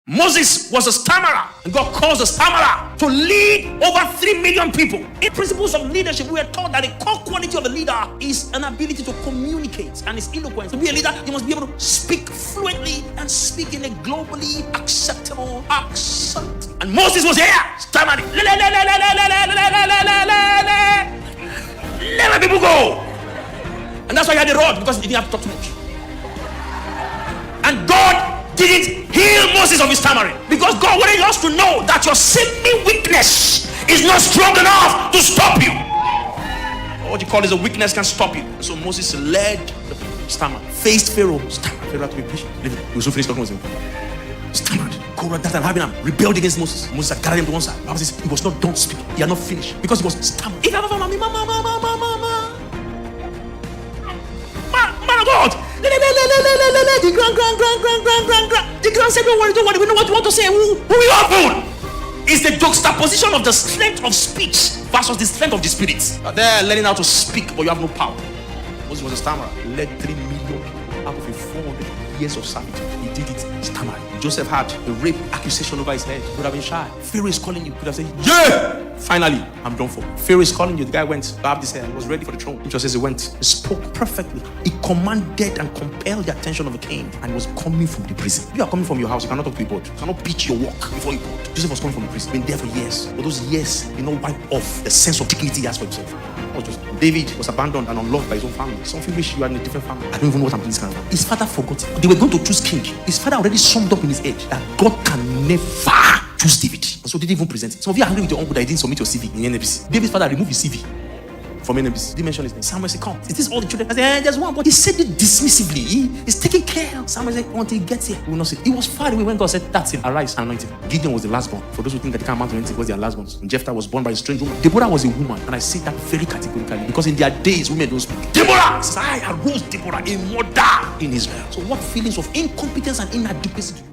Moses was a stammerer, and God calls a stammerer to lead over 3 million people. In principles of leadership, we are taught that the core quality of a leader is an ability to communicate and is eloquence. To be a leader, you must be able to speak fluently and speak in a globally acceptable accent. And Moses was here, stammering. Let my people go. And that's why he had the rod, because he didn't have to talk too much. And God didn't heal Moses of his stammering, because God wanted us to know that your semi-weakness is not strong enough to stop you. What you call is a weakness can stop you. So Moses led the people, stammered, faced Pharaoh, stammered. Pharaoh had to be patient. He was so finished talking with him. Stammered. Korah, Dathan, and Abiram rebelled against Moses. Moses had gathered him to one side. The Bible says he was not done speaking. He had not finished because he was stammered. If ever man of God, the grand said, don't worry, we know what you want to say. Who will open? Is the juxtaposition of the strength of speech versus the strength of the spirit. They're learning how to speak, but you have no power. Moses was a stammerer. He led 3 million people out of a 400 years of servitude. He did it stammering. Joseph had a rape accusation over his head. He could have been shy. Pharaoh is calling you. Could have said, yeah! Finally, I'm done for. Pharaoh is calling you. The guy went, grabbed his hair, and was ready for the throne. Just as he went, he spoke perfectly. He commanded and compelled the attention of the king, and was coming from the prison. You are coming from your house. You cannot talk to a board. You cannot pitch your work before you board. Joseph was coming from the prison. Been there for years. But those years, wipe off the sense of dignity he has for himself. David was abandoned and unloved by his own family. Some people wish you had in a different family. I don't even know what I'm doing this kind of family. His father forgot. They were going to choose king. His father already summed up in his head that God can never choose David. And so they didn't even present. Some of you are angry with your uncle that he didn't submit your CV in NBC. David's father removed his CV from NBC. Didn't mention his name. Samuel said, come. Is this all the children? I said, there's one, but he said it dismissively. He's taking care. Samuel said, until he gets here, we will not see. He was far away when God said, that's him. Arise and anoint him. Gideon was the last born. For those who think that they can't amount to anything because they are last borns. And Jephthah was born by a strange woman. Deborah was a woman. And I say that very categorically because in their days, women don't speak. Deborah! I arose Deborah, a mother in Israel. So what feelings of incompetence and inadequacy